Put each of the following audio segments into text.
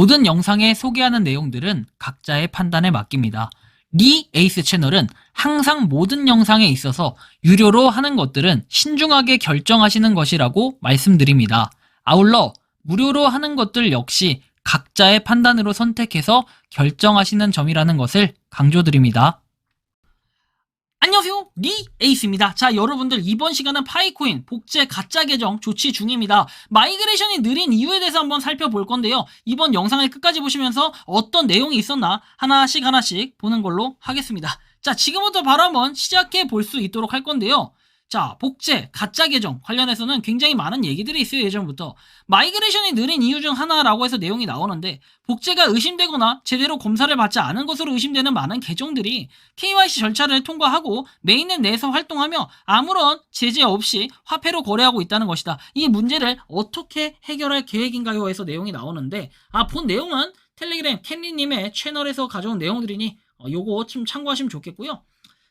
모든 영상에 소개하는 내용들은 각자의 판단에 맡깁니다. 리 에이스 채널은 항상 모든 영상에 있어서 유료로 하는 것들은 신중하게 결정하시는 것이라고 말씀드립니다. 아울러 무료로 하는 것들 역시 각자의 판단으로 선택해서 결정하시는 점이라는 것을 강조드립니다. 안녕하세요, 리 에이스입니다. 자, 여러분들 이번 시간은 파이코인 복제 가짜 계정 조치 중입니다. 마이그레이션이 느린 이유에 대해서 한번 살펴볼 건데요. 이번 영상을 끝까지 보시면서 어떤 내용이 있었나 하나씩 보는 걸로 하겠습니다. 자, 지금부터 바로 한번 시작해 볼 수 있도록 할 건데요. 자, 복제 가짜 계정 관련해서는 굉장히 많은 얘기들이 있어요. 예전부터 마이그레이션이 느린 이유 중 하나라고 해서 내용이 나오는데, 복제가 의심되거나 제대로 검사를 받지 않은 것으로 의심되는 많은 계정들이 KYC 절차를 통과하고 메인넷 내에서 활동하며 아무런 제재 없이 화폐로 거래하고 있다는 것이다. 이 문제를 어떻게 해결할 계획인가요? 에서 내용이 나오는데, 본 내용은 텔레그램 캔리님의 채널에서 가져온 내용들이니 요거 좀 참고하시면 좋겠고요.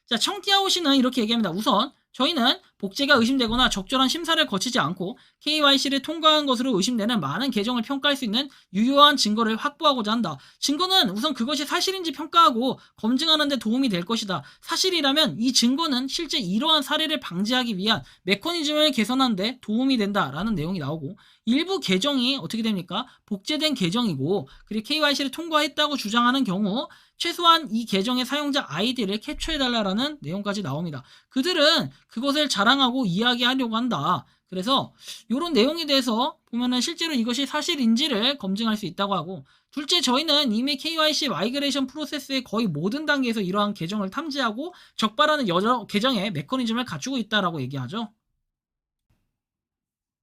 자, 청티아오씨는 이렇게 얘기합니다. 우선 저희는 복제가 의심되거나 적절한 심사를 거치지 않고 KYC를 통과한 것으로 의심되는 많은 계정을 평가할 수 있는 유효한 증거를 확보하고자 한다. 증거는 우선 그것이 사실인지 평가하고 검증하는 데 도움이 될 것이다. 사실이라면 이 증거는 실제 이러한 사례를 방지하기 위한 메커니즘을 개선하는 데 도움이 된다라는 내용이 나오고, 일부 계정이 어떻게 됩니까? 복제된 계정이고 그리고 KYC를 통과했다고 주장하는 경우 최소한 이 계정의 사용자 아이디를 캡처해달라는 내용까지 나옵니다. 그들은 그것을 자랑하고 이야기하려고 한다. 그래서 이런 내용에 대해서 보면은 실제로 이것이 사실인지를 검증할 수 있다고 하고, 둘째, 저희는 이미 KYC 마이그레이션 프로세스의 거의 모든 단계에서 이러한 계정을 탐지하고 적발하는 여러 계정의 메커니즘을 갖추고 있다라고 얘기하죠.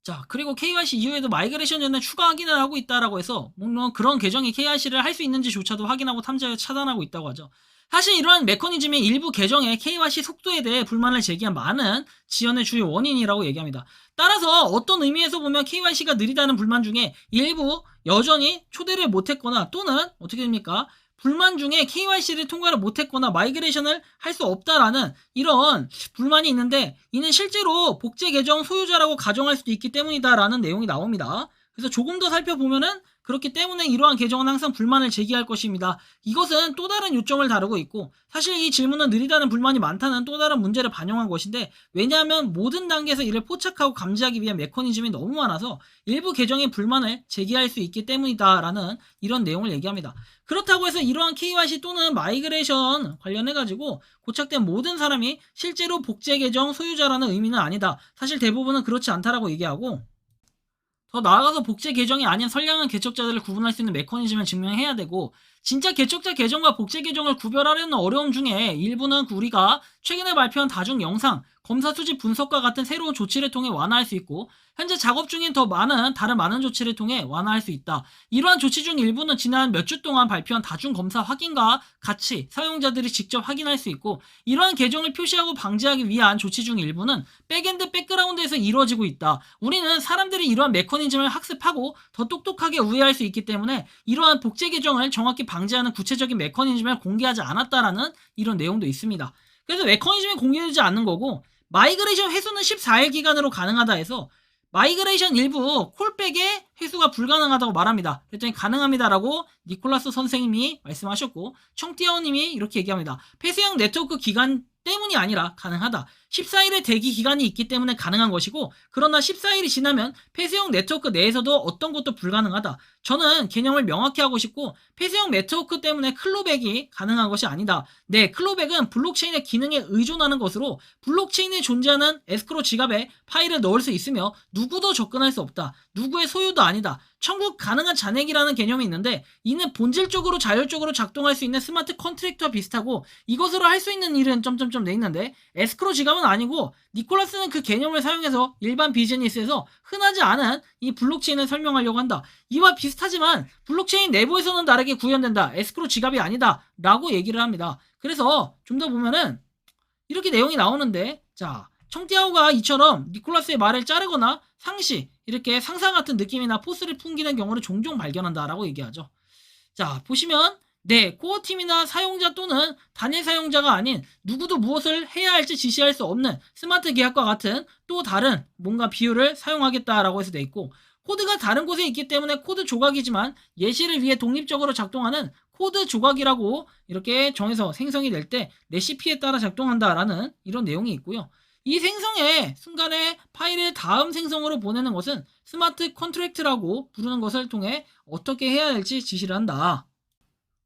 자, 그리고 KYC 이후에도 마이그레이션 전에 추가 확인을 하고 있다라고 해서 물론 그런 계정이 KYC를 할 수 있는지조차도 확인하고 탐지하여 차단하고 있다고 하죠. 사실 이러한 메커니즘이 일부 계정의 KYC 속도에 대해 불만을 제기한 많은 지연의 주요 원인이라고 얘기합니다. 따라서 어떤 의미에서 보면 KYC가 느리다는 불만 중에 일부 여전히 초대를 못했거나 또는 어떻게 됩니까? 불만 중에 KYC를 통과를 못했거나 마이그레이션을 할 수 없다라는 이런 불만이 있는데, 이는 실제로 복제 계정 소유자라고 가정할 수도 있기 때문이다라는 내용이 나옵니다. 그래서 조금 더 살펴보면은 그렇기 때문에 이러한 계정은 항상 불만을 제기할 것입니다. 이것은 또 다른 요점을 다루고 있고, 사실 이 질문은 느리다는 불만이 많다는 또 다른 문제를 반영한 것인데, 왜냐하면 모든 단계에서 이를 포착하고 감지하기 위한 메커니즘이 너무 많아서 일부 계정의 불만을 제기할 수 있기 때문이다라는 이런 내용을 얘기합니다. 그렇다고 해서 이러한 KYC 또는 마이그레이션 관련해가지고 고착된 모든 사람이 실제로 복제 계정 소유자라는 의미는 아니다. 사실 대부분은 그렇지 않다라고 얘기하고, 더 나아가서 복제 계정이 아닌 선량한 개척자들을 구분할 수 있는 메커니즘을 증명해야 되고, 진짜 개척자 계정과 복제 계정을 구별하려는 어려움 중에 일부는 우리가 최근에 발표한 다중 영상, 검사 수집 분석과 같은 새로운 조치를 통해 완화할 수 있고, 현재 작업 중인 더 많은 다른 많은 조치를 통해 완화할 수 있다. 이러한 조치 중 일부는 지난 몇 주 동안 발표한 다중 검사 확인과 같이 사용자들이 직접 확인할 수 있고, 이러한 계정을 표시하고 방지하기 위한 조치 중 일부는 백엔드 백그라운드에서 이루어지고 있다. 우리는 사람들이 이러한 메커니즘을 학습하고 더 똑똑하게 우회할 수 있기 때문에 이러한 복제 계정을 정확히 방지하는 구체적인 메커니즘을 공개하지 않았다라는 이런 내용도 있습니다. 그래서 메커니즘이 공개되지 않는 거고, 마이그레이션 회수는 14일 기간으로 가능하다 해서 마이그레이션 일부 콜백의 회수가 불가능하다고 말합니다. 그랬더니 가능합니다라고 니콜라스 선생님이 말씀하셨고, 청티아오님이 이렇게 얘기합니다. 폐쇄형 네트워크 기간 때문이 아니라 가능하다. 14일의 대기 기간이 있기 때문에 가능한 것이고, 그러나 14일이 지나면 폐쇄형 네트워크 내에서도 어떤 것도 불가능하다. 저는 개념을 명확히 하고 싶고, 폐쇄형 네트워크 때문에 클로백이 가능한 것이 아니다. 네, 클로백은 블록체인의 기능에 의존하는 것으로 블록체인에 존재하는 에스크로 지갑에 파일을 넣을 수 있으며 누구도 접근할 수 없다. 누구의 소유도 아니다. 청구 가능한 잔액이라는 개념이 있는데, 이는 본질적으로 자율적으로 작동할 수 있는 스마트 컨트랙트와 비슷하고, 이것으로 할 수 있는 일은 점점점 돼 있는데 에스크로 지갑은 아니고, 니콜라스는 그 개념을 사용해서 일반 비즈니스에서 흔하지 않은 이 블록체인을 설명하려고 한다. 이와 비슷하지만 블록체인 내부에서는 다르게 구현된다. 에스크로 지갑이 아니다 라고 얘기를 합니다. 그래서 좀 더 보면은 이렇게 내용이 나오는데, 자, 청티아오가 이처럼 니콜라스의 말을 자르거나 상시, 이렇게 상상 같은 느낌이나 포스를 풍기는 경우를 종종 발견한다라고 얘기하죠. 자, 보시면 네, 코어팀이나 사용자 또는 단일 사용자가 아닌 누구도 무엇을 해야 할지 지시할 수 없는 스마트 계약과 같은 또 다른 뭔가 비율을 사용하겠다라고 해서 돼 있고, 코드가 다른 곳에 있기 때문에 코드 조각이지만 예시를 위해 독립적으로 작동하는 코드 조각이라고 이렇게 정해서 생성이 될 때 레시피에 따라 작동한다라는 이런 내용이 있고요. 이 생성의 순간에 파일을 다음 생성으로 보내는 것은 스마트 컨트랙트라고 부르는 것을 통해 어떻게 해야 할지 지시를 한다.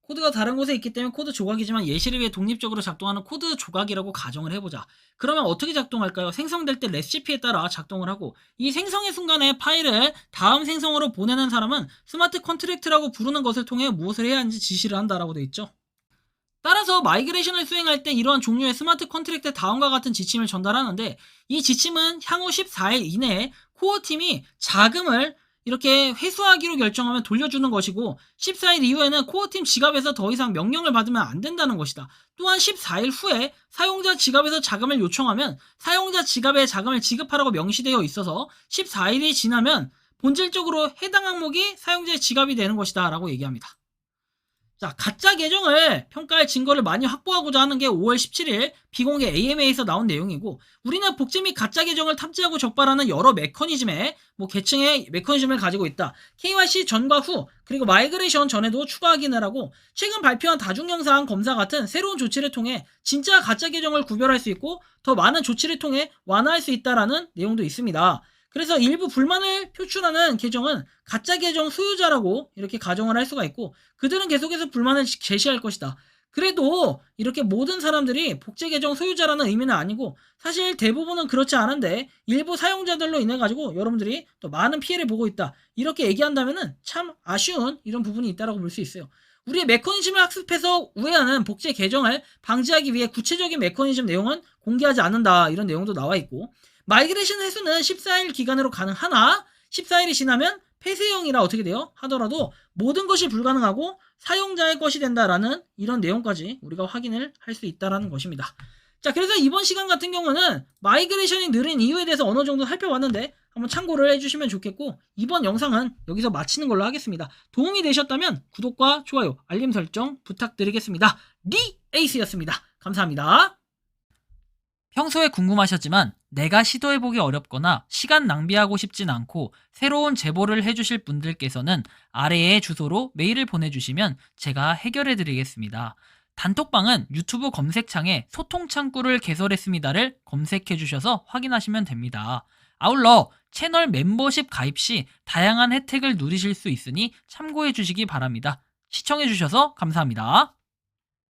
코드가 다른 곳에 있기 때문에 코드 조각이지만 예시를 위해 독립적으로 작동하는 코드 조각이라고 가정을 해보자. 그러면 어떻게 작동할까요? 생성될 때 레시피에 따라 작동을 하고 이 생성의 순간에 파일을 다음 생성으로 보내는 사람은 스마트 컨트랙트라고 부르는 것을 통해 무엇을 해야 하는지 지시를 한다라고 되어 있죠. 따라서 마이그레이션을 수행할 때 이러한 종류의 스마트 컨트랙트 다음과 같은 지침을 전달하는데 이 지침은 향후 14일 이내에 코어 팀이 자금을 이렇게 회수하기로 결정하면 돌려주는 것이고 14일 이후에는 코어팀 지갑에서 더 이상 명령을 받으면 안 된다는 것이다. 또한 14일 후에 사용자 지갑에서 자금을 요청하면 사용자 지갑에 자금을 지급하라고 명시되어 있어서 14일이 지나면 본질적으로 해당 항목이 사용자의 지갑이 되는 것이다 라고 얘기합니다. 자, 가짜 계정을 평가할 증거를 많이 확보하고자 하는 게 5월 17일 비공개 AMA에서 나온 내용이고 우리는 복제 및 가짜 계정을 탑재하고 적발하는 여러 메커니즘의 계층의 메커니즘을 가지고 있다. KYC 전과 후 그리고 마이그레이션 전에도 추가 확인을 하고 최근 발표한 다중영상 검사 같은 새로운 조치를 통해 진짜 가짜 계정을 구별할 수 있고 더 많은 조치를 통해 완화할 수 있다라는 내용도 있습니다. 그래서 일부 불만을 표출하는 계정은 가짜 계정 소유자라고 이렇게 가정을 할 수가 있고 그들은 계속해서 불만을 제시할 것이다. 그래도 이렇게 모든 사람들이 복제 계정 소유자라는 의미는 아니고 사실 대부분은 그렇지 않은데 일부 사용자들로 인해 가지고 여러분들이 또 많은 피해를 보고 있다. 이렇게 얘기한다면은 참 아쉬운 이런 부분이 있다라고 볼 수 있어요. 우리의 메커니즘을 학습해서 우회하는 복제 계정을 방지하기 위해 구체적인 메커니즘 내용은 공개하지 않는다. 이런 내용도 나와 있고 마이그레이션 횟수는 14일 기간으로 가능하나 14일이 지나면 폐쇄형이라 어떻게 돼요? 하더라도 모든 것이 불가능하고 사용자의 것이 된다라는 이런 내용까지 우리가 확인을 할 수 있다라는 것입니다. 자, 그래서 이번 시간 같은 경우는 마이그레이션이 느린 이유에 대해서 어느 정도 살펴봤는데 한번 참고를 해주시면 좋겠고 이번 영상은 여기서 마치는 걸로 하겠습니다. 도움이 되셨다면 구독과 좋아요, 알림 설정 부탁드리겠습니다. 리에이스였습니다. 감사합니다. 평소에 궁금하셨지만 내가 시도해보기 어렵거나 시간 낭비하고 싶진 않고 새로운 제보를 해주실 분들께서는 아래의 주소로 메일을 보내주시면 제가 해결해드리겠습니다. 단톡방은 유튜브 검색창에 소통창구를 개설했습니다를 검색해주셔서 확인하시면 됩니다. 아울러 채널 멤버십 가입 시 다양한 혜택을 누리실 수 있으니 참고해주시기 바랍니다. 시청해주셔서 감사합니다.